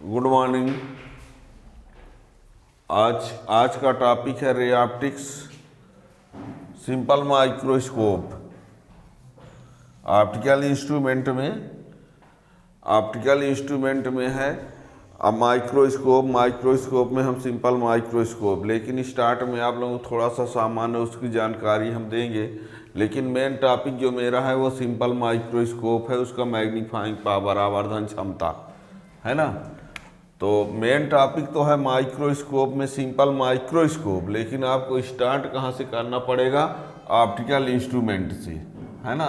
Good morning. आज का topic है ray optics, simple microscope. Optical instrument में है अब माइक्रोस्कोप में हम सिंपल माइक्रोस्कोप, लेकिन स्टार्ट में आप लोगों को थोड़ा सा सामान्य उसकी जानकारी हम देंगे। लेकिन मेन टॉपिक जो मेरा है वो सिंपल माइक्रोस्कोप है, उसका मैग्नीफाइंग पावर, आवर्धन क्षमता है ना। तो मेन टॉपिक तो है माइक्रोस्कोप में सिंपल माइक्रोस्कोप, लेकिन आपको स्टार्ट कहाँ से करना पड़ेगा? ऑप्टिकल इंस्ट्रूमेंट से, है ना।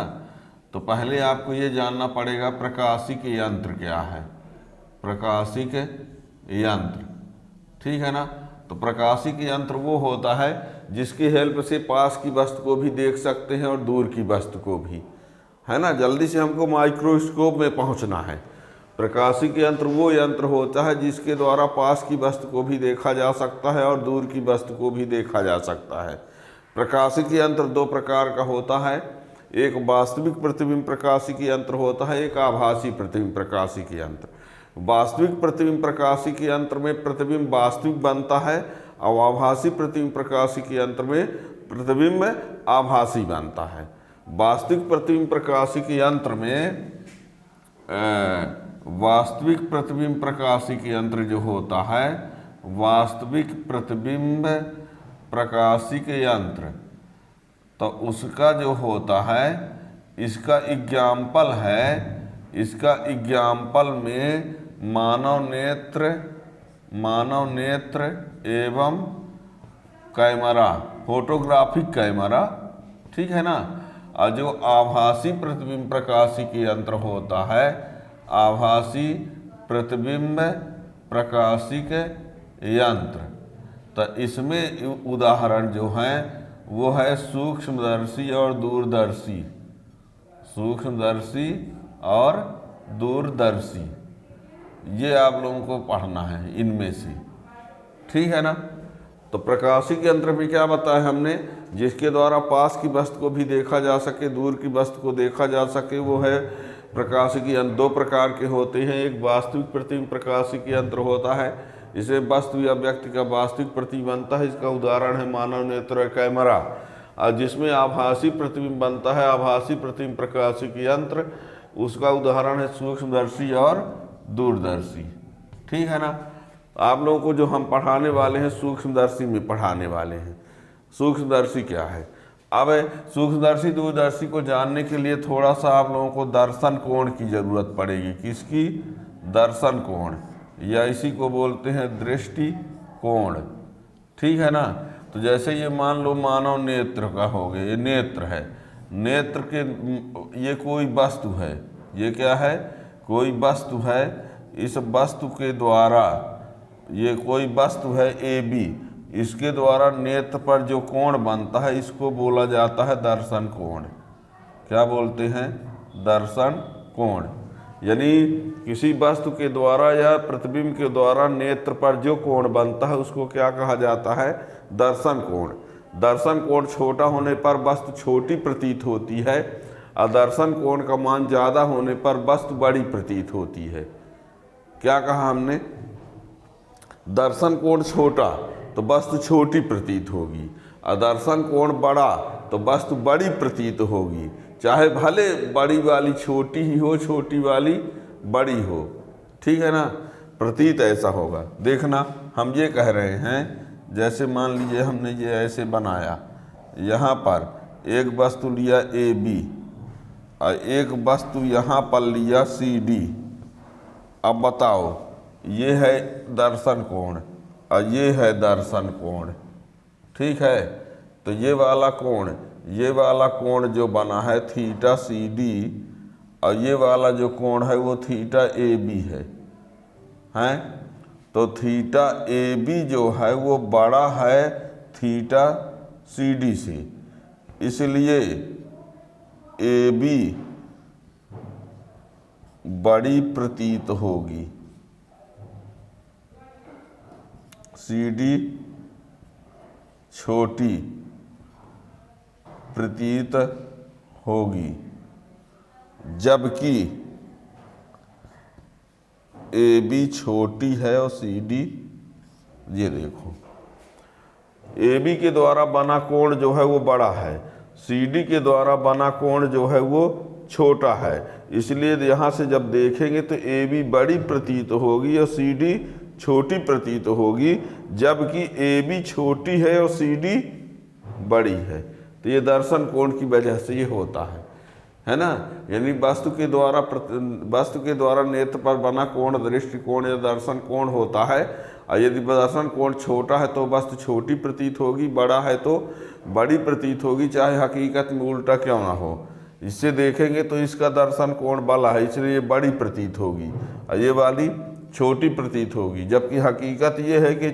तो पहले आपको ये जानना पड़ेगा प्रकाशिक यंत्र क्या है। प्रकाशिक यंत्र, ठीक है ना। तो प्रकाशिक यंत्र वो होता है जिसकी हेल्प से पास की वस्तु को भी देख सकते हैं और दूर की वस्तु को भी, है ना। जल्दी से हमको माइक्रोस्कोप में पहुंचना है। प्रकाशिक यंत्र वो यंत्र होता है जिसके द्वारा पास की वस्तु को भी देखा जा सकता है और दूर की वस्तु को भी देखा जा सकता है। प्रकाशिक यंत्र दो प्रकार का होता है, एक वास्तविक प्रतिबिंब प्रकाशिक यंत्र होता है, एक आभासी प्रतिबिंब प्रकाशिक यंत्र। वास्तविक प्रतिबिंब प्रकाशिक यंत्र में प्रतिबिंब वास्तविक बनता है और आभासी प्रतिबिंब प्रकाशिक यंत्र में प्रतिबिंब आभासी बनता है। वास्तविक प्रतिबिंब प्रकाशिक यंत्र में वास्तविक प्रतिबिंब प्रकाशिक यंत्र जो होता है, वास्तविक प्रतिबिंब प्रकाशिक यंत्र, तो उसका जो होता है, इसका एग्जाम्पल है, इसका एग्जाम्पल में मानव नेत्र एवं कैमरा, फोटोग्राफिक कैमरा, ठीक है ना। और जो आभासी प्रतिबिंब प्रकाशिक यंत्र होता है, आभासी प्रतिबिंब प्रकाशिक यंत्र, तो इसमें उदाहरण जो हैं वो है सूक्ष्मदर्शी और दूरदर्शी। सूक्ष्मदर्शी और दूरदर्शी, ये आप लोगों को पढ़ना है इनमें से, ठीक है ना। तो प्रकाशिक यंत्र में क्या बताया हमने, जिसके द्वारा पास की वस्तु को भी देखा जा सके, दूर की वस्तु को देखा जा सके, वो है प्रकाशिक यंत्र। दो प्रकार के होते हैं, एक वास्तविक प्रतिबिंब प्रकाशिक यंत्र होता है, इसे वस्तु या व्यक्ति का वास्तविक प्रतिबिंब बनता है, इसका उदाहरण है मानव नेत्र और कैमरा। और जिसमें आभासी प्रतिबिंब बनता है, आभासी प्रतिबिंब प्रकाशिक यंत्र, उसका उदाहरण है सूक्ष्मदर्शी और दूरदर्शी, ठीक है ना। आप लोगों को जो हम पढ़ाने वाले हैं सूक्ष्मदर्शी में पढ़ाने वाले हैं। सूक्ष्मदर्शी क्या है? अब सूक्ष्मदर्शी दूरदर्शी को जानने के लिए थोड़ा सा आप लोगों को दर्शन कोण की जरूरत पड़ेगी। किसकी? दर्शन कोण, या इसी को बोलते हैं दृष्टि कोण, ठीक है ना। तो जैसे ये मान लो मानव नेत्र का हो गया, ये नेत्र है, नेत्र के ये कोई वस्तु है, ये क्या है? कोई वस्तु है। इस वस्तु के द्वारा, ये कोई वस्तु है AB, इसके द्वारा नेत्र पर जो कोण बनता है इसको बोला जाता है दर्शन कोण। क्या बोलते हैं? दर्शन कोण। यानी किसी वस्तु के द्वारा या प्रतिबिंब के द्वारा नेत्र पर जो कोण बनता है उसको क्या कहा जाता है? दर्शन कोण। दर्शन कोण छोटा होने पर वस्तु छोटी प्रतीत होती है और दर्शन कोण का मान ज़्यादा होने पर वस्तु बड़ी प्रतीत होती है। क्या कहा हमने? दर्शन कोण छोटा तो वस्तु छोटी प्रतीत होगी, और दर्शन कोण बड़ा तो वस्तु बड़ी प्रतीत होगी, चाहे भले बड़ी वाली छोटी ही हो, छोटी वाली बड़ी हो, ठीक है ना। प्रतीत ऐसा होगा। देखना, हम ये कह रहे हैं, जैसे मान लीजिए हमने ये ऐसे बनाया, यहाँ पर एक वस्तु लिया AB और एक वस्तु यहाँ पर लिया CD। अब बताओ, ये है दर्शन कोण और ये है दर्शन कोण, ठीक है। तो ये वाला कोण जो बना है थीटा CD, और ये वाला जो कोण है वो थीटा AB है। तो थीटा AB जो है वो बड़ा है थीटा CD से, इसलिए AB बड़ी प्रतीत होगी, CD छोटी प्रतीत होगी। ए बी छोटी है और सी डी, ये देखो ए बी के द्वारा बना कोण जो है वो बड़ा है, सी डी के द्वारा बना कोण जो है वो छोटा है। इसलिए यहाँ से जब देखेंगे तो ए बी बड़ी प्रतीत होगी और सी डी छोटी प्रतीत होगी, जबकि ए बी छोटी है और सी डी बड़ी है। तो ये दर्शन कोण की वजह से ये होता है ना। यानी वस्तु के द्वारा नेत्र पर बना कोण दृष्टि कोण या दर्शन कोण होता है। और यदि दर्शन कोण छोटा है तो वस्तु छोटी प्रतीत होगी, बड़ा है तो बड़ी प्रतीत होगी, चाहे हकीकत में उल्टा क्यों ना हो। इससे देखेंगे तो इसका दर्शन कोण बड़ा है इसलिए ये बड़ी प्रतीत होगी और ये वाली छोटी प्रतीत होगी, जबकि हकीकत ये है कि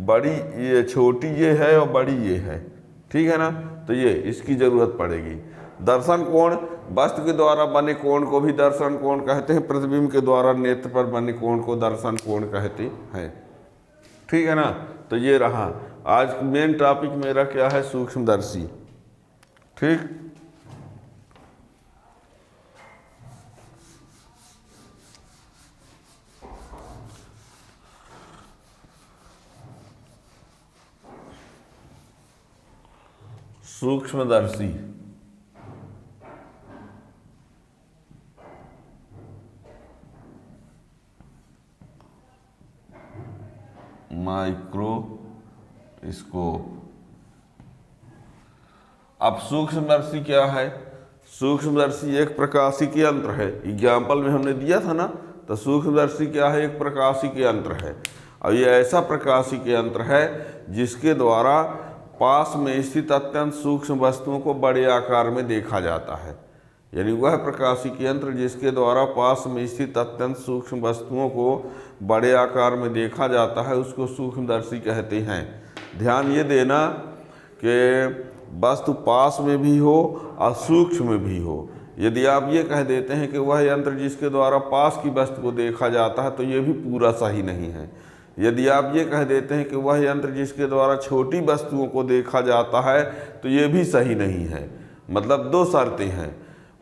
बड़ी ये छोटी ये है और बड़ी ये है। ठीक है ना। तो ये इसकी ज़रूरत पड़ेगी। दर्शन कोण, वस्तु के द्वारा बने कोण को भी दर्शन कोण कहते हैं, प्रतिबिंब के द्वारा नेत्र पर बने कोण को दर्शन कोण कहते हैं। ठीक है ना। तो ये रहा आज मेन टॉपिक मेरा क्या है, सूक्ष्मदर्शी। ठीक। सूक्ष्मदर्शी माइक्रोस्कोप। अब सूक्ष्मदर्शी क्या है? सूक्ष्मदर्शी एक प्रकाशिकी यंत्र है। एग्जाम्पल में हमने दिया था ना, तो सूक्ष्मदर्शी क्या है? एक प्रकाशिकी यंत्र है। और ये ऐसा प्रकाशिकी यंत्र है जिसके द्वारा पास में स्थित अत्यंत सूक्ष्म वस्तुओं को बड़े आकार में देखा जाता है। यानी वह प्रकाशिकी यंत्र जिसके द्वारा पास में स्थित अत्यंत सूक्ष्म वस्तुओं को बड़े आकार में देखा जाता है उसको सूक्ष्मदर्शी कहते हैं। ध्यान ये देना कि वस्तु पास में भी हो और सूक्ष्म में भी हो। यदि आप ये कह देते हैं कि वह यंत्र जिसके द्वारा पास की वस्तु को देखा जाता है तो ये भी पूरा सही नहीं है। यदि आप ये कह देते हैं कि वह यंत्र जिसके द्वारा छोटी वस्तुओं को देखा जाता है तो ये भी सही नहीं है। मतलब दो शर्तें हैं,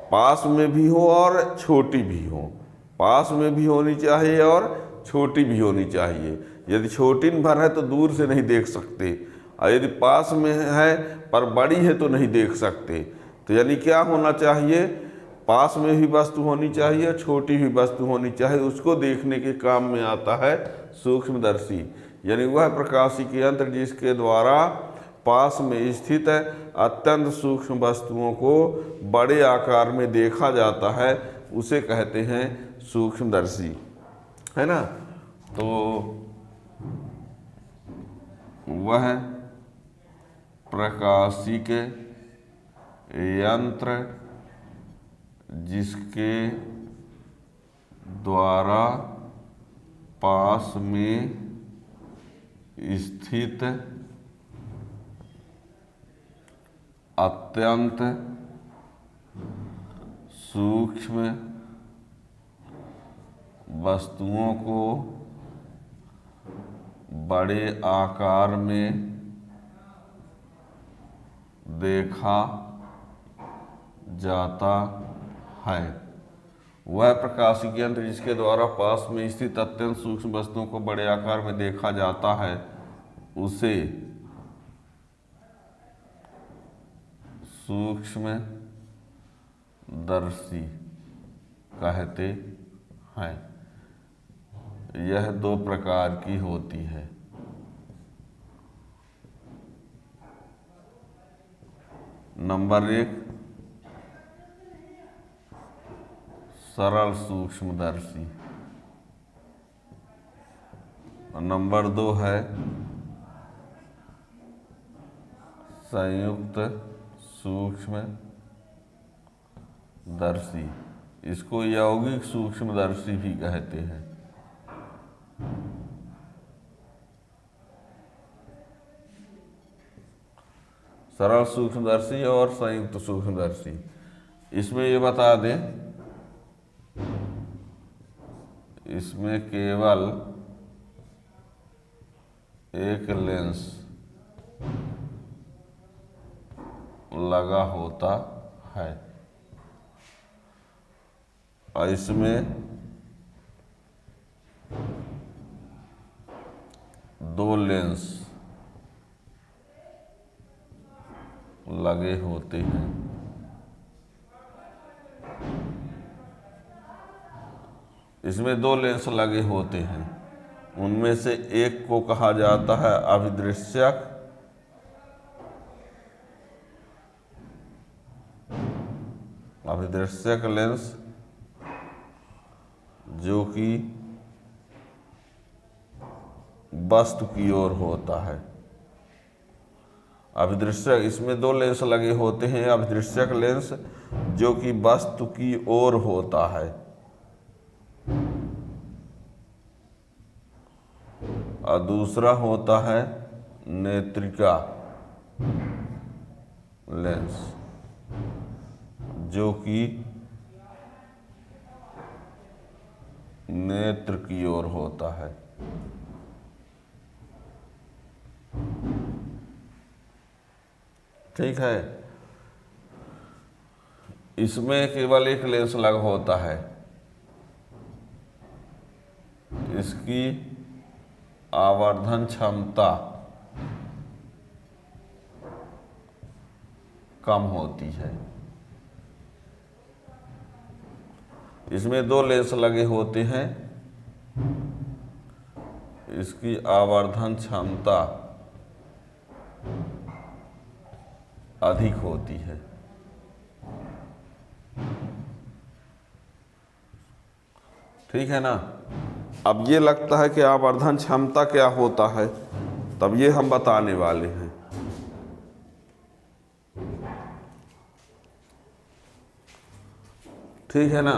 पास में भी हो और छोटी भी हो। पास में भी होनी चाहिए और छोटी भी होनी चाहिए। यदि छोटी भर है तो दूर से नहीं देख सकते, और यदि पास में है पर बड़ी है तो नहीं देख सकते। तो यानी क्या होना चाहिए? पास में भी वस्तु होनी चाहिए, छोटी भी वस्तु होनी चाहिए। उसको देखने के काम में आता है सूक्ष्मदर्शी। यानी वह प्रकाशिकी यंत्र जिसके द्वारा पास में स्थित अत्यंत सूक्ष्म वस्तुओं को बड़े आकार में देखा जाता है उसे कहते हैं सूक्ष्मदर्शी, है ना। तो वह प्रकाशिकी यंत्र जिसके द्वारा पास में स्थित अत्यंत सूक्ष्म वस्तुओं को बड़े आकार में देखा जाता है। वह प्रकाशिकी यंत्र जिसके द्वारा पास में स्थित अत्यंत सूक्ष्म वस्तुओं को बड़े आकार में देखा जाता है उसे सूक्ष्मदर्शी कहते हैं। यह दो प्रकार की होती है। नंबर 1 सरल सूक्ष्मदर्शी, और नंबर 2 है संयुक्त सूक्ष्मदर्शी। इसको यौगिक सूक्ष्मदर्शी भी कहते हैं। सरल सूक्ष्मदर्शी और संयुक्त सूक्ष्मदर्शी। इसमें ये बता दें, इसमें केवल एक लेंस लगा होता है और इसमें होते हैं। इसमें दो लेंस लगे होते हैं, उनमें से एक को कहा जाता है अभिदृश्यक, अभिदृश्यक लेंस, जो कि वस्तु की ओर होता है। अभिदृश्यक, इसमें दो लेंस लगे होते हैं, अभिदृश्यक लेंस जो कि वस्तु की ओर होता है, और दूसरा होता है नेत्रिका लेंस, जो कि नेत्र की ओर होता है। ठीक है, इसमें केवल एक लेंस लगा होता है, इसकी आवर्धन क्षमता कम होती है। इसमें दो लेंस लगे होते हैं, इसकी आवर्धन क्षमता अधिक होती है। ठीक है ना। अब ये लगता है कि आवर्धन क्षमता क्या होता है, तब ये हम बताने वाले हैं। ठीक है ना।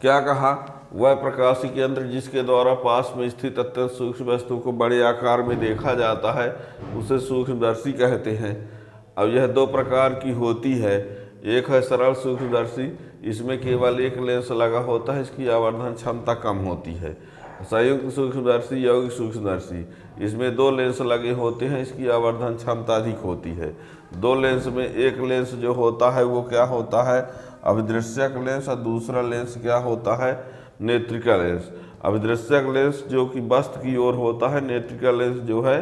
क्या कहा, वह प्रकाशिक यंत्र जिसके द्वारा पास में स्थित अत्यंत सूक्ष्म वस्तु को बड़े आकार में देखा जाता है उसे सूक्ष्मदर्शी कहते हैं। अब यह दो प्रकार की होती है, एक है सरल सूक्ष्मदर्शी, इसमें केवल एक लेंस लगा होता है, इसकी आवर्धन क्षमता कम होती है। संयुक्त सूक्ष्मदर्शी, यौगिक सूक्ष्मदर्शी, इसमें दो लेंस लगे होते हैं, इसकी आवर्धन क्षमता अधिक होती है। दो लेंस में एक लेंस जो होता है वो क्या होता है, अभिदृश्यक लेंस, और दूसरा लेंस क्या होता है, नेत्रिका लेंस। अभिदृश्यक लेंस जो कि वस्तु की ओर होता है, नेत्रिका लेंस जो है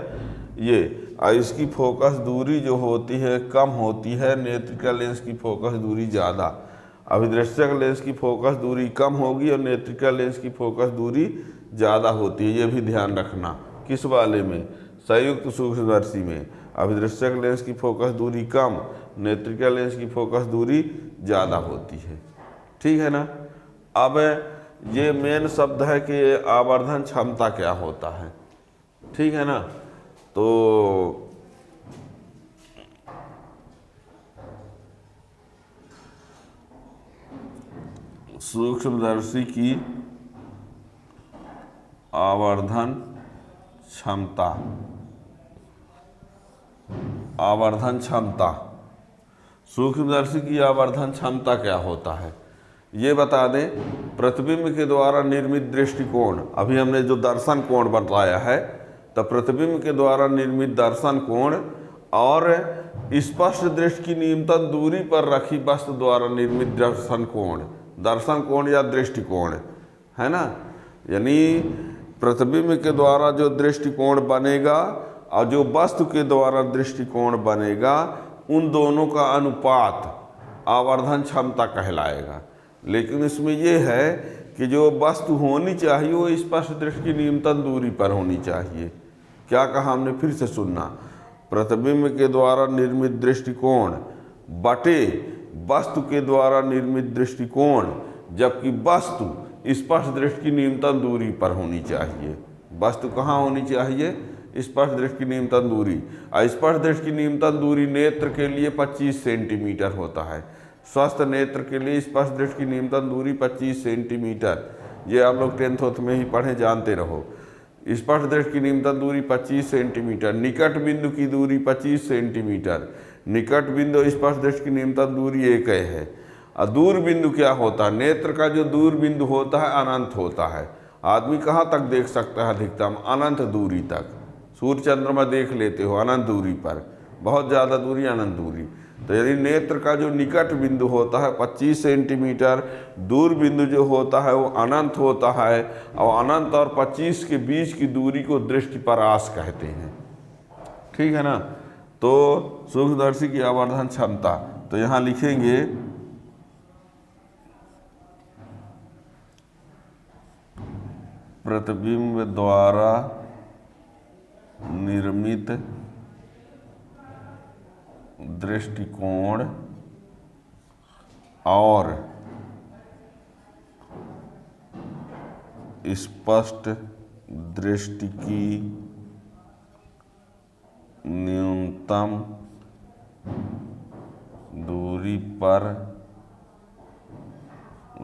ये, और इसकी फोकस दूरी जो होती है कम होती है, नेत्रिका लेंस की फोकस दूरी ज़्यादा। अभिदृश्यक लेंस की फोकस दूरी कम होगी और नेत्रिका लेंस की फोकस दूरी ज़्यादा होती है। ये भी ध्यान रखना। किस वाले में, संयुक्त सूक्ष्मदर्शी में अभिदृश्यक लेंस की फोकस दूरी कम, नेत्रिका लेंस की फोकस दूरी ज़्यादा होती है। ठीक है ना। अब ये मेन शब्द है कि आवर्धन क्षमता क्या होता है। ठीक है ना। तो सूक्ष्मदर्शी की आवर्धन क्षमता, आवर्धन क्षमता, सूक्ष्मदर्शी की आवर्धन क्षमता क्या होता है ये बता दें। प्रतिबिंब के द्वारा निर्मित दृष्टिकोण, अभी हमने जो दर्शन कोण बताया है, तो प्रतिबिंब के द्वारा निर्मित दर्शन कोण और स्पष्ट दृष्टि की न्यूनतम दूरी पर रखी वस्तु द्वारा निर्मित दर्शन कोण या दृष्टिकोण है ना। यानी प्रतिबिंब के द्वारा जो दृष्टिकोण बनेगा और जो वस्तु के द्वारा दृष्टिकोण बनेगा, उन दोनों का अनुपात आवर्धन क्षमता कहलाएगा। लेकिन इसमें यह है कि जो वस्तु होनी चाहिए वो स्पष्ट दृष्टि की न्यूनतम दूरी पर होनी चाहिए। क्या कहा हमने, फिर से सुनना। प्रतिबिंब के द्वारा निर्मित दृष्टिकोण बटे वस्तु के द्वारा निर्मित दृष्टिकोण, जबकि वस्तु स्पष्ट दृष्टि की न्यूनतम दूरी पर होनी चाहिए। वस्तु कहाँ होनी चाहिए, स्पष्ट दृष्टि की न्यूनतम दूरी। और स्पष्ट दृष्टि की न्यूनतम दूरी नेत्र के लिए 25 सेंटीमीटर होता है। स्वस्थ नेत्र के लिए स्पष्ट दृष्टि की न्यूनतम दूरी 25 सेंटीमीटर। ये आप लोग 10th में ही पढ़े, जानते रहो। स्पष्ट दृष्टि की न्यूनतम दूरी 25 सेंटीमीटर। निकट बिंदु की दूरी 25 सेंटीमीटर। निकट बिंदु स्पष्ट दृष्टि की न्यूनतम दूरी 1 है। और दूर बिंदु क्या होता है, नेत्र का जो दूर बिंदु होता है अनंत होता है। आदमी कहाँ तक देख सकता है, अधिकतम अनंत दूरी तक। सूर्य चंद्रमा देख लेते हो अनंत दूरी पर, बहुत ज़्यादा दूरी अनंत दूरी। तो यदि नेत्र का जो निकट बिंदु होता है 25 सेंटीमीटर, दूर बिंदु जो होता है वो अनंत होता है, और अनंत और 25 के बीच की दूरी को दृष्टिपरास कहते हैं। ठीक है ना। तो सूक्ष्मदर्शी की आवर्धन क्षमता, तो यहाँ लिखेंगे प्रतिबिंब द्वारा निर्मित दृष्टिकोण और स्पष्ट दृष्टि की न्यूनतम दूरी पर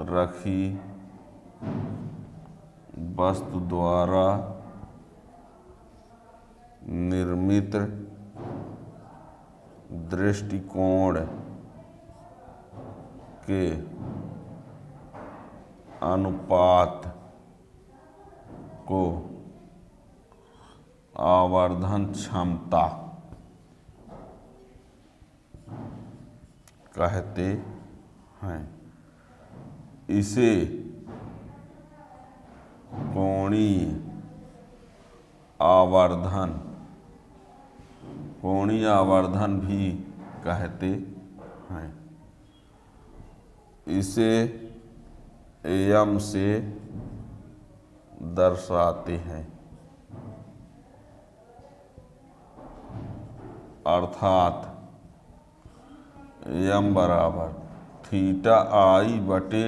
रखी वस्तु द्वारा निर्मित दृष्टिकोण के अनुपात को आवर्धन क्षमता कहते हैं। इसे कोणीय आवर्धन भी कहते हैं। इसे एम से दर्शाते हैं, अर्थात एम बराबर थीटा आई बटे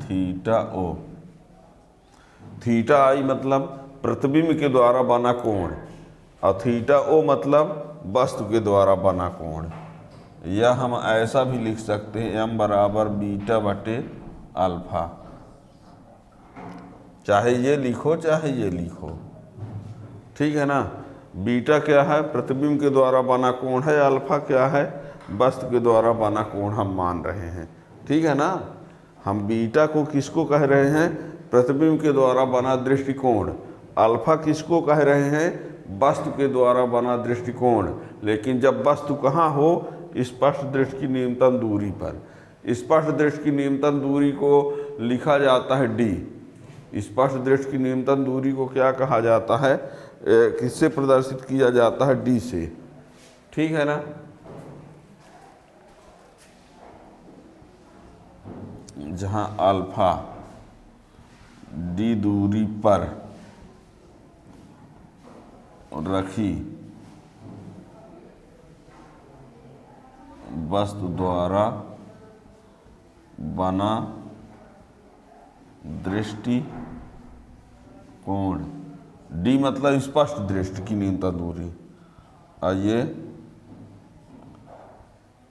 थीटा ओ। थीटा आई मतलब प्रतिबिंब के द्वारा बना कोण और थीटा ओ मतलब वस्तु के द्वारा बना कोण। या हम ऐसा भी लिख सकते हैं एम बराबर बीटा बटे अल्फा। चाहे ये लिखो चाहे ये लिखो, ठीक है ना। बीटा क्या है? प्रतिबिंब के द्वारा बना कोण है। अल्फा क्या है? वस्तु के द्वारा बना कोण हम मान रहे हैं, ठीक है ना। हम बीटा को किसको कह रहे हैं? प्रतिबिंब के द्वारा बना दृष्टिकोण। अल्फा किसको कह रहे हैं? वस्तु के द्वारा बना दृष्टिकोण। लेकिन जब वस्तु कहाँ हो? स्पष्ट दृष्टि की न्यूनतम दूरी पर। स्पष्ट दृष्टि की न्यूनतम दूरी को लिखा जाता है डी। स्पष्ट दृष्टि की न्यूनतम दूरी को क्या कहा जाता है? किससे प्रदर्शित किया जाता है? डी से, ठीक है ना। जहां अल्फा डी दूरी पर रखी वस्तु द्वारा बना दृष्टि कोण। डी मतलब स्पष्ट दृष्टि की न्यूनतम दूरी और ये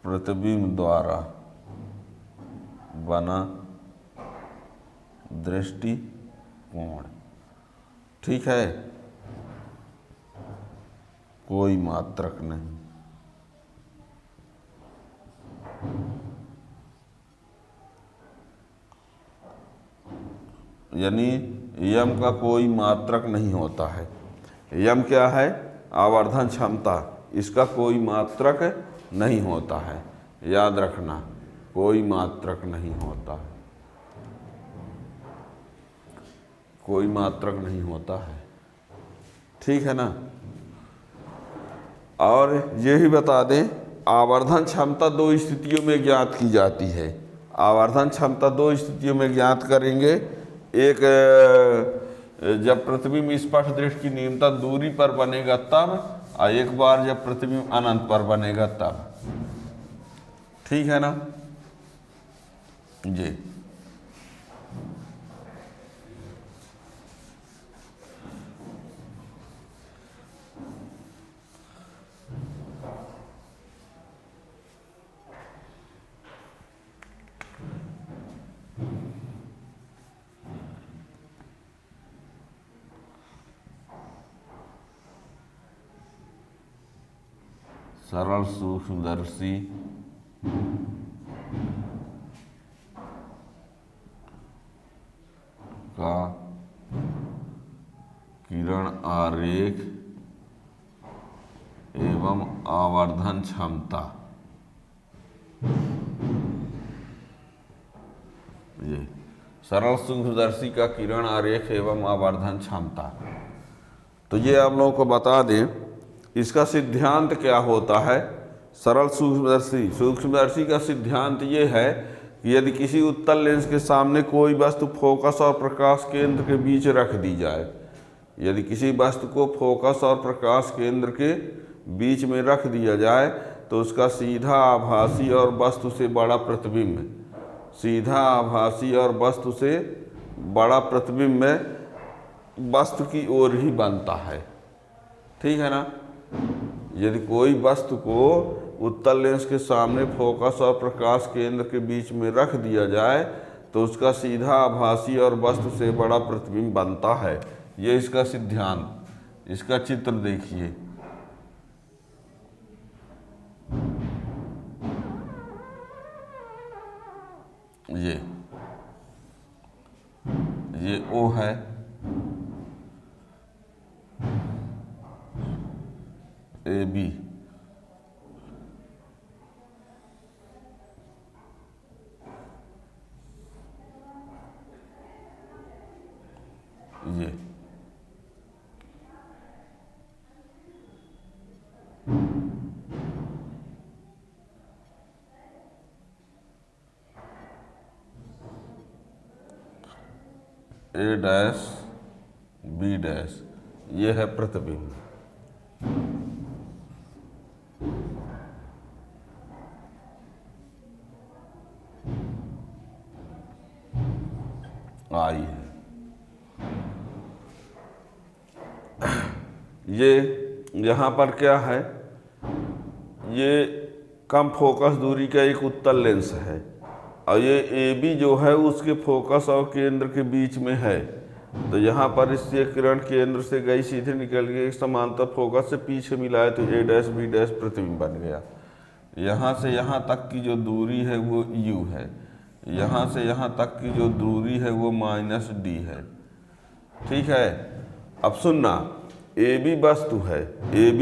प्रतिबिंब द्वारा बना दृष्टि कोण, ठीक है। कोई मात्रक नहीं। यानी यम का कोई मात्रक नहीं होता है। यम क्या है? आवर्धन क्षमता। इसका कोई मात्रक नहीं होता है, याद रखना, कोई मात्रक नहीं होता है, कोई मात्रक नहीं होता है, ठीक है ना। और ये ही बता दें, आवर्धन क्षमता दो स्थितियों में ज्ञात की जाती है। आवर्धन क्षमता दो स्थितियों में ज्ञात करेंगे। एक जब प्रतिबिंब स्पष्ट दृष्टि की न्यूनतम दूरी पर बनेगा तब, और एक बार जब प्रतिबिंब अनंत पर बनेगा तब, ठीक है ना जी। सरल सूक्ष्मदर्शी का किरण आरेख एवं आवर्धन क्षमता, ये सरल सूक्ष्मदर्शी का किरण आरेख एवं आवर्धन क्षमता। तो ये आप लोगों को बता दें, इसका सिद्धांत क्या होता है? सरल सूक्ष्मदर्शी का सिद्धांत ये है कि यदि किसी उत्तल लेंस के सामने कोई वस्तु फोकस और प्रकाश केंद्र के बीच रख दी जाए, यदि किसी वस्तु को फोकस और प्रकाश केंद्र के बीच में रख दिया जाए तो उसका सीधा आभासी और वस्तु से बड़ा प्रतिबिंब, सीधा आभासी और वस्तु से बड़ा प्रतिबिंब वस्तु की ओर ही बनता है। ठीक है ना। यदि कोई वस्तु को उत्तल लेंस के सामने फोकस और प्रकाश केंद्र के बीच में रख दिया जाए तो उसका सीधा आभासी और वस्तु से बड़ा प्रतिबिंब बनता है। ये इसका सिद्धांत। इसका चित्र देखिए। ये O है, AB, ये A डैश B डैश, ये है प्रतिबिंब। आई है ये यहाँ पर क्या है, ये कम फोकस दूरी का एक उत्तल लेंस है और ये AB जो है उसके फोकस और केंद्र के बीच में है। तो यहाँ पर इससे किरण केंद्र से गई सीधे निकल गई, समांतर फोकस से पीछे मिलाए तो A डैश B डैश प्रतिबिंब बन गया। यहाँ से यहाँ तक की जो दूरी है वो U है, यहाँ से यहाँ तक की जो दूरी है वो -D है। ठीक है। अब सुनना, AB वस्तु है, AB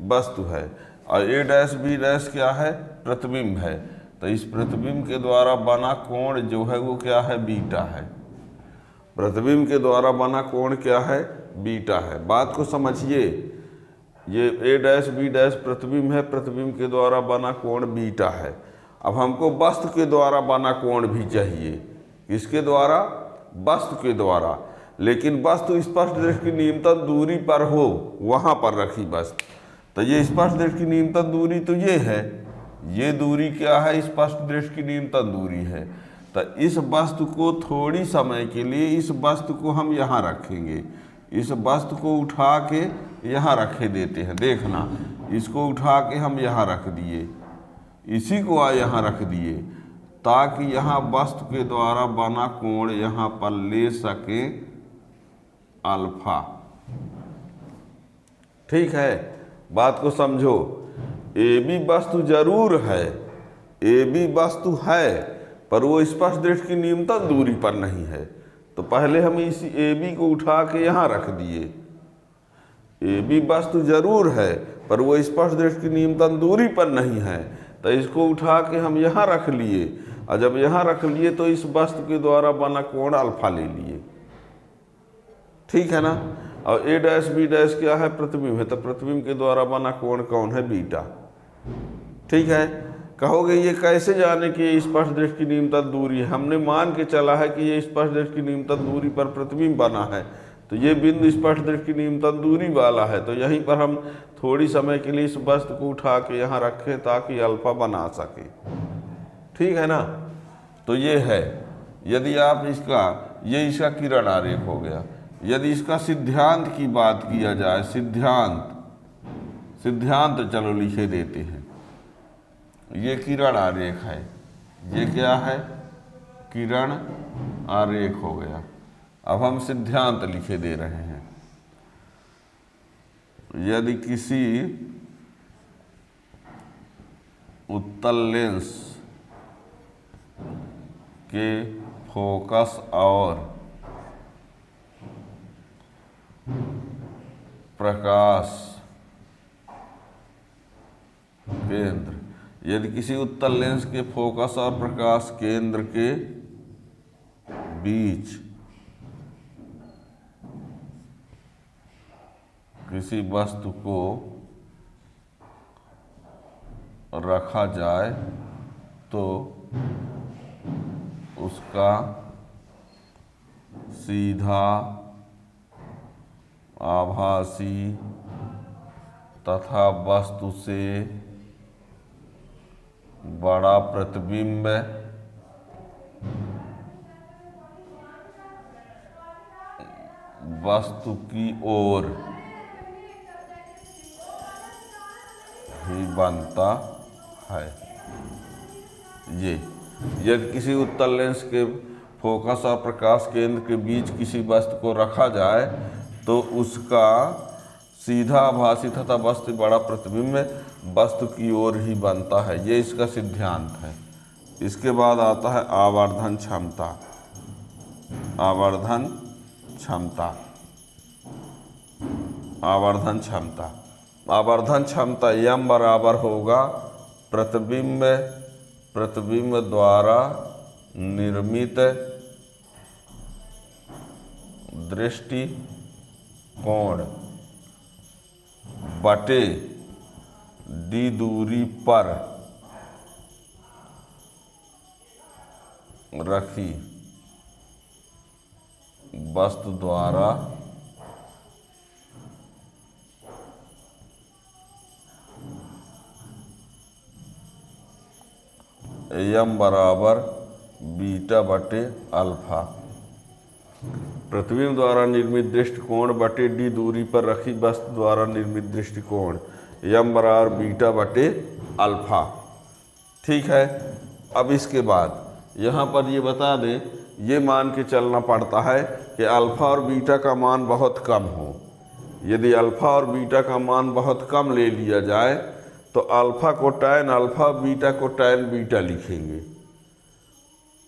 वस्तु है और A डैश B डैश क्या है, प्रतिबिंब है। तो इस प्रतिबिंब के द्वारा बना कोण जो है वो क्या है, बीटा है। प्रतिबिंब के द्वारा बना कोण क्या है, बीटा है। बात को समझिए, ये A डैश B डैश प्रतिबिंब है, प्रतिबिंब के द्वारा बना कोण बीटा है। अब हमको वस्तु के द्वारा बना कोण भी चाहिए। किसके द्वारा, वस्तु के द्वारा। लेकिन वस्तु स्पष्ट दृष्टि की न्यूनतम दूरी पर हो, वहाँ पर रखी वस्तु। तो ये स्पष्ट दृष्टि की न्यूनतम दूरी तो ये है, ये दूरी क्या है, स्पष्ट दृष्टि की न्यूनतम दूरी है। तो इस वस्तु को थोड़ी समय के लिए, इस वस्तु को हम यहाँ रखेंगे, इस वस्तु को उठा के यहाँ रखे देते हैं। देखना, इसको उठा के हम यहाँ रख दिए, इसी को यहाँ रख दिए ताकि यहाँ वस्तु के द्वारा बना कोण यहाँ पर ले सके अल्फा। ठीक है। बात को समझो। AB वस्तु जरूर है, AB वस्तु है, पर वो स्पष्ट दृष्टि की न्यूनतम दूरी पर नहीं है। तो पहले हम इस AB को उठा के यहाँ रख दिए। AB वस्तु जरूर है पर वो स्पष्ट दृष्टि की न्यूनतम दूरी पर नहीं है, तो इसको उठा के हम यहाँ रख लिए और जब यहाँ रख लिए तो इस वस्तु के द्वारा बना कोण अल्फा ले लिए। ठीक है ना। और A डैश B डैश क्या है, प्रतिबिंब है, तो प्रतिबिंब के द्वारा बना कोण कौन है, बीटा। ठीक है। कहोगे ये कैसे जाने कि ये स्पष्ट दृष्टि की न्यूनतम दूरी है। हमने मान के चला है कि ये स्पष्ट दृष्टि की न्यूनतम दूरी पर प्रतिबिंब बना है, तो ये बिंदु स्पष्ट दृष्टि की न्यूनतम दूरी वाला है। तो यहीं पर हम थोड़ी समय के लिए इस वस्तु को उठा के यहाँ रखें ताकि अल्फा बना सके। ठीक है ना। तो ये है, यदि आप इसका, ये इसका किरण आरेख हो गया। यदि इसका सिद्धांत की बात किया जाए, सिद्धांत चलो लिखे देते हैं। ये किरण आरेख है, ये क्या है, किरण आरेख हो गया। अब हम सिद्धांत लिखे दे रहे हैं। यदि किसी उत्तल लेंस के फोकस और प्रकाश केंद्र, यदि किसी उत्तल लेंस के फोकस और प्रकाश केंद्र के बीच किसी वस्तु को रखा जाए तो उसका सीधा आभासी तथा वस्तु से बड़ा प्रतिबिंब वस्तु की ओर ही बनता है। ये यदि किसी उत्तल लेंस के फोकस और प्रकाश केंद्र के बीच किसी वस्तु को रखा जाए तो उसका सीधा आभासी तथा वस्तु बड़ा प्रतिबिंब वस्तु की ओर ही बनता है। ये इसका सिद्धांत है। इसके बाद आता है आवर्धन क्षमता। आवर्धन क्षमता। आवर्धन क्षमता। आवर्धन क्षमता m बराबर होगा प्रतिबिंब द्वारा निर्मित दृष्टि कोण बटे d दूरी पर रखी वस्तु द्वारा m बराबर बीटा बटे अल्फा। प्रतिबिंब द्वारा निर्मित दृष्टिकोण बटे d दूरी पर रखी वस्तु द्वारा निर्मित दृष्टिकोण m बराबर बीटा बटे अल्फा। ठीक है। अब इसके बाद यहाँ पर ये बता दें, ये मान के चलना पड़ता है कि अल्फा और बीटा का मान बहुत कम हो। यदि अल्फा और बीटा का मान बहुत कम ले लिया जाए तो अल्फा को टैन अल्फा, बीटा को टैन बीटा लिखेंगे।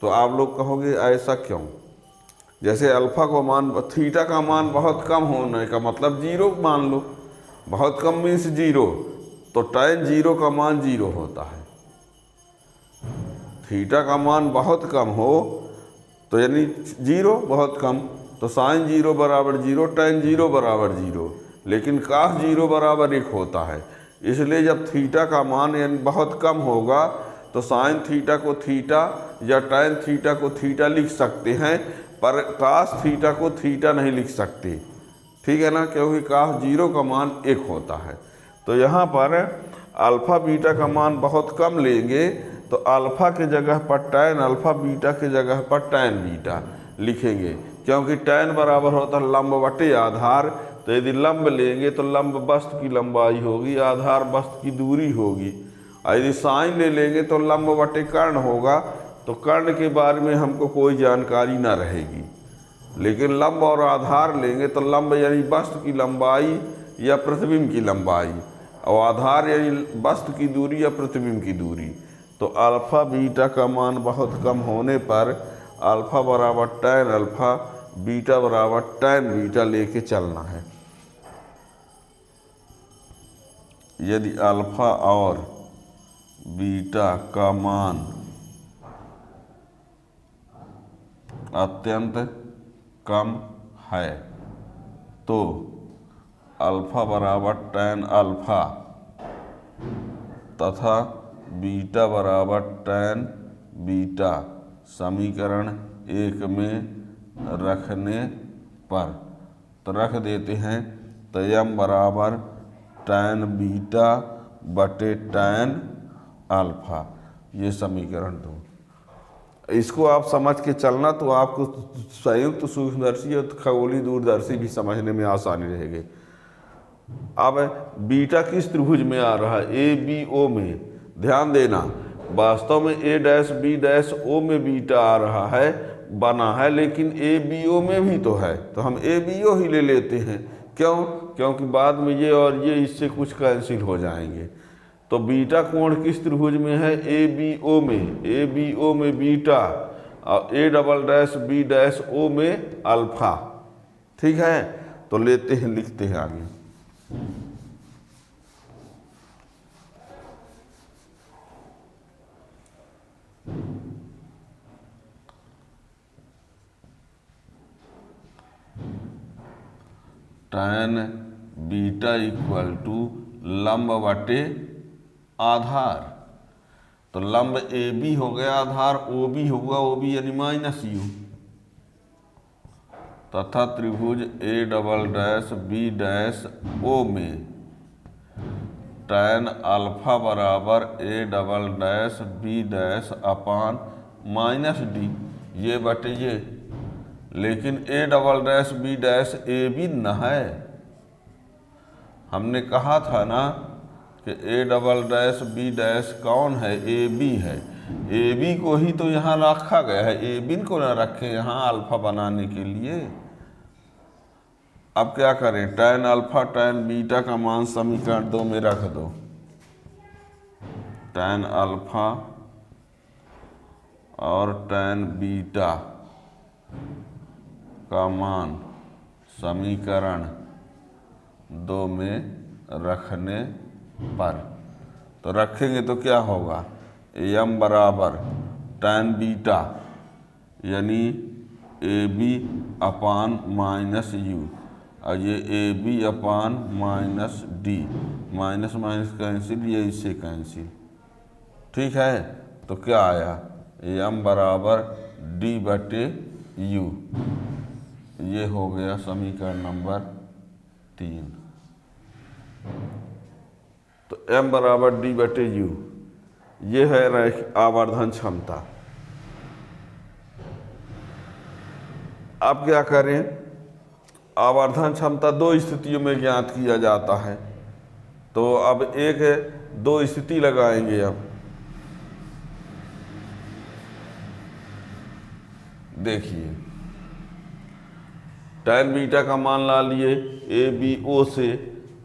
तो आप लोग कहोगे ऐसा क्यों? जैसे अल्फा को मान थीटा का मान बहुत कम होने का मतलब जीरो मान लो। बहुत कम मीन्स जीरो, तो टैन जीरो का मान जीरो होता है। थीटा का मान बहुत कम हो तो यानी जीरो बहुत कम, तो साइन जीरो बराबर जीरो, टैन जीरो बराबर जीरो, लेकिन कास जीरो बराबर 1 होता है। इसलिए जब थीटा का मान यानी बहुत कम होगा तो साइन थीटा को थीटा या टैन थीटा को थीटा लिख सकते हैं, पर कास थीटा को थीटा नहीं लिख सकते। ठीक है ना, क्योंकि कास जीरो का मान 1 होता है। तो यहाँ पर अल्फ़ा बीटा का मान बहुत कम लेंगे तो अल्फ़ा के जगह पर टैन अल्फ़ा, बीटा के जगह पर टैन बीटा लिखेंगे, क्योंकि टैन बराबर होता है लंब बटे आधार। तो यदि लंब लेंगे तो लंब वस्तु की लंबाई होगी, आधार वस्तु की दूरी होगी। और यदि साइन ले लेंगे तो लंब बटे कर्ण होगा, तो कर्ण के बारे में हमको कोई जानकारी ना रहेगी। लेकिन लंब और आधार लेंगे तो लंब यानी वस्तु की लंबाई या प्रतिबिंब की लंबाई, और आधार यानी वस्तु की दूरी या प्रतिबिंब की दूरी। तो अल्फ़ा बीटा का मान बहुत कम होने पर अल्फ़ा बराबर टैन अल्फ़ा, बीटा बराबर टैन बीटा लेके चलना है। यदि अल्फ़ा और बीटा का मान अत्यंत कम है तो अल्फ़ा बराबर टैन अल्फ़ा तथा बीटा बराबर टैन बीटा समीकरण 1 में रखने पर तो रख देते हैं, तो m बराबर टैन बीटा बटे टैन अल्फ़ा, ये समीकरण 2। इसको आप समझ के चलना तो आपको संयुक्त सूक्ष्मदर्शी और खगोलीय दूरदर्शी भी समझने में आसानी रहेगी। अब बीटा किस त्रिभुज में आ रहा है? ए बी ओ में। ध्यान देना, वास्तव में ए डैश बी डैश ओ में बीटा आ रहा है, बना है, लेकिन ए बी ओ में भी तो है, तो हम ए बी ओ ही ले लेते हैं। क्यों? क्योंकि बाद में ये और ये इससे कुछ कैंसिल हो जाएंगे। तो बीटा कोण किस त्रिभुज में है? ए बी ओ में। ए बी ओ में बीटा और A double dash B dash O में अल्फ़ा। ठीक है, तो लेते हैं, लिखते हैं आगे। टैन बीटा इक्वल टू लंब बटे आधार। तो लंब ए बी हो गया, आधार ओ बी होगा, ओ बी यानी माइनस यू, तथा त्रिभुज A double dash B dash O में tan अल्फा बराबर A double dash B dash upon minus D, ये बटे ये। लेकिन A double dash B dash A B न है, हमने कहा था ना कि A double dash B dash कौन है, ए बी है। ए बी को ही तो यहाँ रखा गया है, ए बी को ना रखे यहाँ अल्फा बनाने के लिए। अब क्या करें, tan अल्फा tan बीटा का मान समीकरण 2 में रख दो। tan अल्फा और tan बीटा का मान समीकरण 2 में रखने पर, तो रखेंगे तो क्या होगा, m बराबर tan बीटा यानी A B upon minus U, और ये A B upon minus D, minus minus cancel, ये इससे कैंसिल, ठीक है। तो क्या आया, m बराबर डी बटे यू, ये हो गया समीकरण नंबर 3। तो m बराबर डी बटे यू, ये है आवर्धन क्षमता। अब क्या करें, आवर्धन क्षमता 2 स्थितियों में ज्ञात किया जाता है। तो अब एक 2 स्थिति लगाएंगे। अब देखिए, tan बीटा का मान ला लिए ए बी ओ से,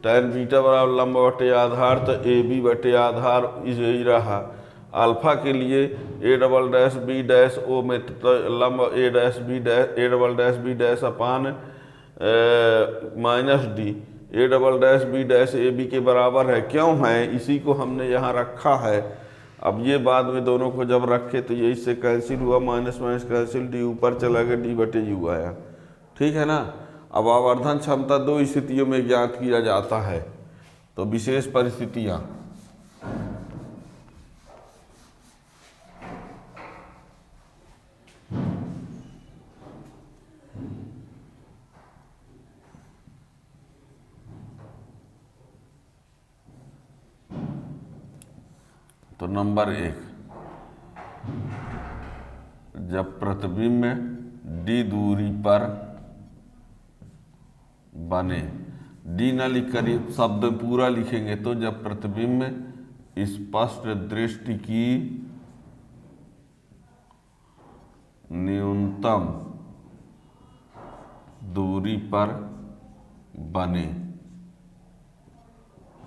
tan बीटा बराबर लंब बटे आधार, तो ए बी बटे आधार यही रहा। अल्फा के लिए A double dash B dash O में तो लंब A dash B dash A double dash B dash upon minus D, A double dash B dash A B के बराबर है। क्यों है, इसी को हमने यहाँ रखा है। अब ये बाद में दोनों को जब रखे तो ये इससे कैंसिल हुआ, माइनस माइनस कैंसिल, डी ऊपर चला गया, डी बटे यू आया, ठीक है ना। अब आवर्धन क्षमता 2 स्थितियों में ज्ञात किया जाता है। तो विशेष परिस्थितियाँ, तो नंबर 1, जब प्रतिबिंब डी दूरी पर बने, डी न लिख कर शब्द पूरा लिखेंगे, तो जब प्रतिबिंब स्पष्ट दृष्टि की न्यूनतम दूरी पर बने,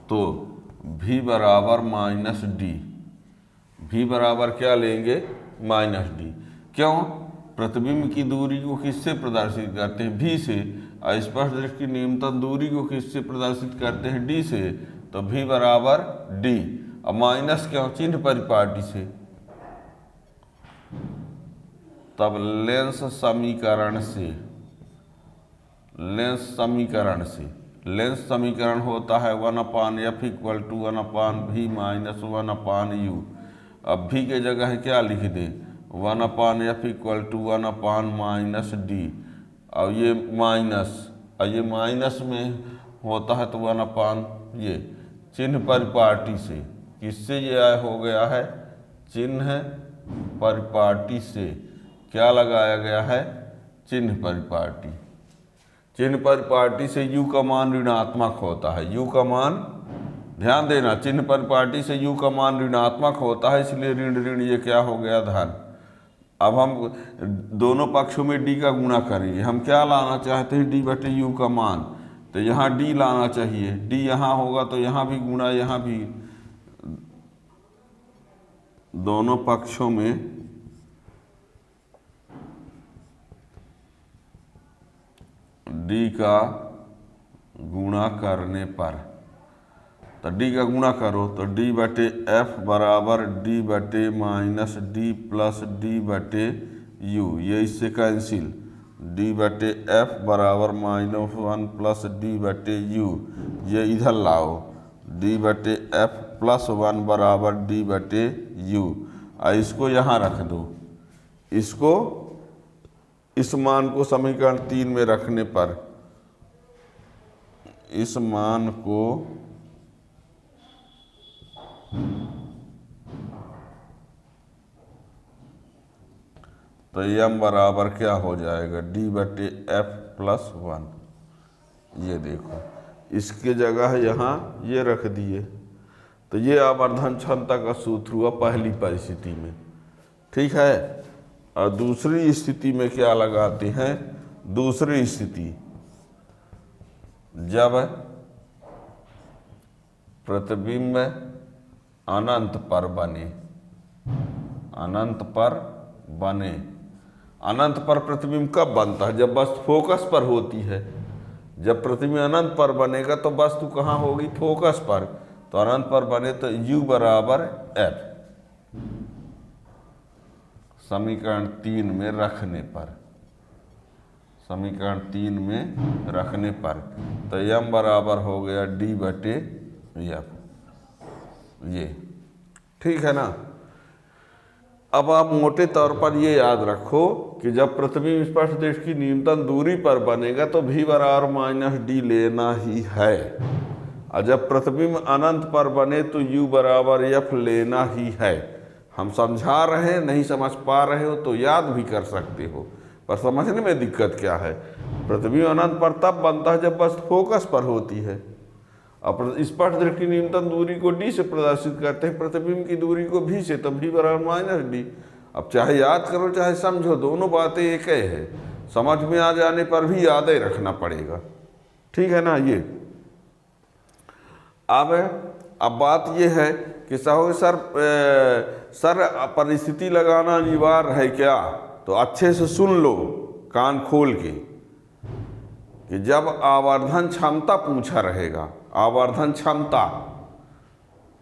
तो v बराबर माइनस डी, v बराबर क्या लेंगे, माइनस डी। क्यों, प्रतिबिंब की दूरी को किससे प्रदर्शित करते हैं, v से, और स्पष्ट दृष्टि की न्यूनतम दूरी को किससे प्रदर्शित करते हैं, d से। तो v बराबर d, और माइनस क्यों, चिन्ह परिपाटी से। तब लेंस समीकरण होता है 1/f = 1/v माइनस 1/u। अब v के जगह क्या लिख दें, 1/f = 1/-d, और ये माइनस में होता है तो 1/, ये चिन्ह परिपाटी से, किससे ये हो गया है, चिन्ह परिपाटी से। क्या लगाया गया है, चिन्ह परिपाटी। चिन्ह परिपाटी से u का मान ऋणात्मक होता है, u का मान, ध्यान देना, चिन्ह परिपाटी से u का मान ऋणात्मक होता है, इसलिए ऋण ऋण ये क्या हो गया, धन। अब हम दोनों पक्षों में d का गुणा करेंगे। हम क्या लाना चाहते हैं, d बटे u का मान, तो यहाँ d लाना चाहिए, d यहाँ होगा तो यहाँ भी गुणा, यहाँ भी, दोनों पक्षों में d का गुणा करने पर, तो d का गुणा करो तो d बटे f बराबर d बटे माइनस d प्लस d बटे u, ये इससे कैंसिल, d बटे f बराबर -1 प्लस d बटे u, ये इधर लाओ, d बटे f + 1 बराबर d बटे u, और इसको यहाँ रख दो। इसको इस मान को समीकरण 3 में रखने पर, इस मान को तो m बराबर क्या हो जाएगा, d/f+1। ये देखो, इसके जगह यहाँ ये रख दिए, तो ये आवर्धन क्षमता का सूत्र हुआ पहली परिस्थिति में। ठीक है, और दूसरी स्थिति में क्या लगाते हैं, दूसरी स्थिति जब प्रतिबिंब अनंत पर बने, अनंत पर बने। अनंत पर प्रतिबिंब कब बनता है, जब वस्तु फोकस पर होती है। जब प्रतिबिंब अनंत पर बनेगा तो वस्तु कहाँ होगी, फोकस पर। तो अनंत पर बने तो u बराबर f, समीकरण 3 में रखने पर, समीकरण 3 में रखने पर तो m बराबर हो गया d/f। ये ठीक है ना। अब आप मोटे तौर पर ये याद रखो कि जब प्रतिबिंब स्पष्ट दृष्टि की न्यूनतम दूरी पर बनेगा तो v बराबर -d लेना ही है, और जब प्रतिबिंब अनंत पर बने तो u बराबर f लेना ही है। हम समझा रहे हैं, नहीं समझ पा रहे हो तो याद भी कर सकते हो, पर समझने में दिक्कत क्या है। प्रतिबिंब अनंत पर तब बनता है जब वस्तु फोकस पर होती है। अब स्पष्ट दृष्टि की न्यूनतम दूरी को d से प्रदर्शित करते हैं, प्रतिबिंब की दूरी को v से, तो v बराबर -d। अब चाहे याद करो चाहे समझो, दोनों बातें एक ही है। समझ में आ जाने पर भी याद ही रखना पड़ेगा। ठीक है ना। ये अब बात ये है कि सर परिस्थिति लगाना अनिवार्य है क्या, तो अच्छे से सुन लो कान खोल के कि जब आवर्धन क्षमता पूछा रहेगा, आवर्धन क्षमता,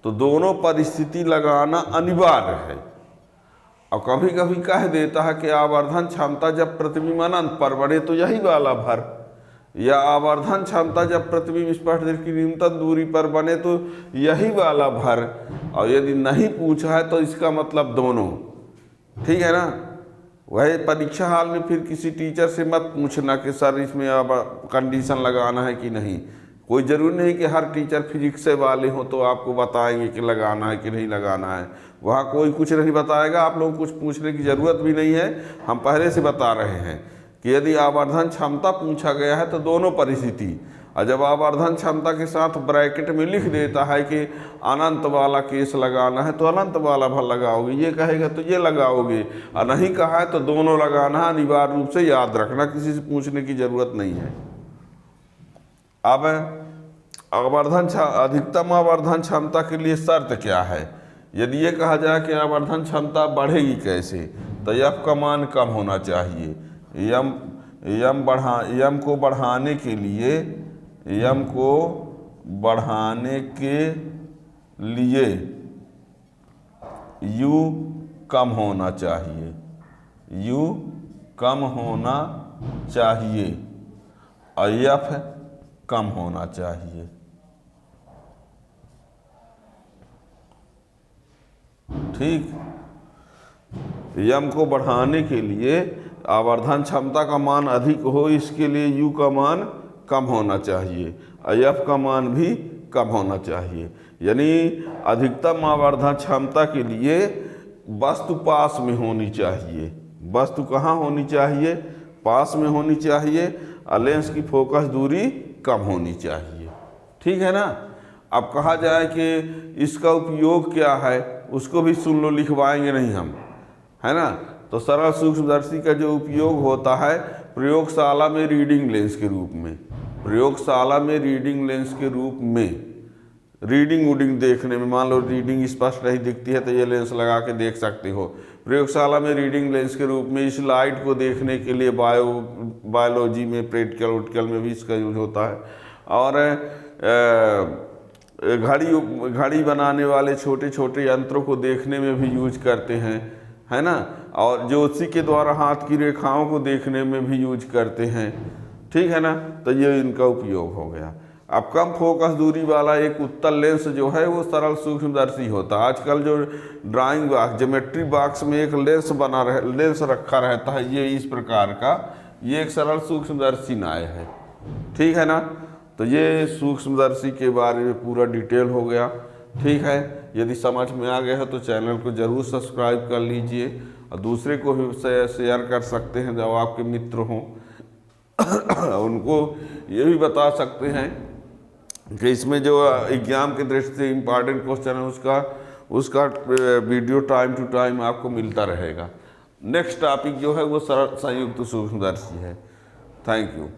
तो दोनों परिस्थिति लगाना अनिवार्य है। और कभी कभी कह देता है कि आवर्धन क्षमता जब प्रतिबिंब अनंत पर बने तो यही वाला भर, या आवर्धन क्षमता जब प्रतिबिंब स्पष्ट दृष्टि की न्यूनतम दूरी पर बने तो यही वाला भर। और यदि नहीं पूछा है तो इसका मतलब दोनों। ठीक है ना। वही परीक्षा हाल में फिर किसी टीचर से मत पूछना कि सर इसमें अब कंडीशन लगाना है कि नहीं। कोई ज़रूरी नहीं कि हर टीचर फिजिक्स से वाले हों तो आपको बताएंगे कि लगाना है कि नहीं लगाना है। वहाँ कोई कुछ नहीं बताएगा, आप लोगों को कुछ पूछने की ज़रूरत भी नहीं है। हम पहले से बता रहे हैं कि यदि आवर्धन क्षमता पूछा गया है तो दोनों परिस्थिति, और जब आवर्धन क्षमता के साथ ब्रैकेट में लिख देता है कि अनंत वाला केस लगाना है तो अनंत वाला भर लगाओगे, ये कहेगा तो ये लगाओगे, और नहीं कहा है तो दोनों लगाना है। अनिवार्य रूप से याद रखना, किसी से पूछने की ज़रूरत नहीं है। अब अधिकतम आवर्धन क्षमता के लिए शर्त क्या है। यदि ये कहा जाए कि आवर्धन क्षमता बढ़ेगी कैसे, तो f का मान कम होना चाहिए। m को बढ़ाने के लिए, m को बढ़ाने के लिए u कम होना चाहिए, u कम होना चाहिए और f कम होना चाहिए। ठीक। m को बढ़ाने के लिए आवर्धन क्षमता का मान अधिक हो, इसके लिए u का मान कम होना चाहिए और f का मान भी कम होना चाहिए। यानी अधिकतम आवर्धन क्षमता के लिए वस्तु पास में होनी चाहिए। वस्तु कहाँ होनी चाहिए, पास में होनी चाहिए, और लेंस की फोकस दूरी कम होनी चाहिए। ठीक है ना। अब कहा जाए कि इसका उपयोग क्या है, उसको भी सुन लो, लिखवाएंगे नहीं हम, है ना। तो सरल सूक्ष्मदर्शी का जो उपयोग होता है प्रयोगशाला में रीडिंग लेंस के रूप में, प्रयोगशाला में रीडिंग लेंस के रूप में, रीडिंग वुडिंग देखने में, मान लो रीडिंग स्पष्ट नहीं दिखती है तो ये लेंस लगा के देख सकते हो। प्रयोगशाला में रीडिंग लेंस के रूप में इस लाइट को देखने के लिए बायोलॉजी में, प्रैक्टिकल वुटिकल में भी इसका यूज होता है। और घड़ी बनाने वाले छोटे छोटे यंत्रों को देखने में भी यूज करते हैं, है ना। और ज्योतिषी के द्वारा हाथ की रेखाओं को देखने में भी यूज करते हैं। ठीक है ना। तो ये इनका उपयोग हो गया। अब कम फोकस दूरी वाला एक उत्तल लेंस जो है वो सरल सूक्ष्मदर्शी होता है। आजकल जो ड्राइंग बॉक्स, ज्योमेट्री बॉक्स में एक लेंस रखा रहता है, ये इस प्रकार का, ये एक सरल सूक्ष्मदर्शी नाय है। ठीक है ना। तो ये सूक्ष्मदर्शी के बारे में पूरा डिटेल हो गया। ठीक है, यदि समझ में आ गया है तो चैनल को ज़रूर सब्सक्राइब कर लीजिए और दूसरे को भी शेयर कर सकते हैं जो आपके मित्र हों। उनको ये भी बता सकते हैं कि इसमें जो एग्जाम की दृष्टि से इम्पॉर्टेंट क्वेश्चन है उसका वीडियो टाइम टू टाइम आपको मिलता रहेगा। नेक्स्ट टॉपिक जो है वो सरल संयुक्त सूक्ष्मदर्शी है। Thank you.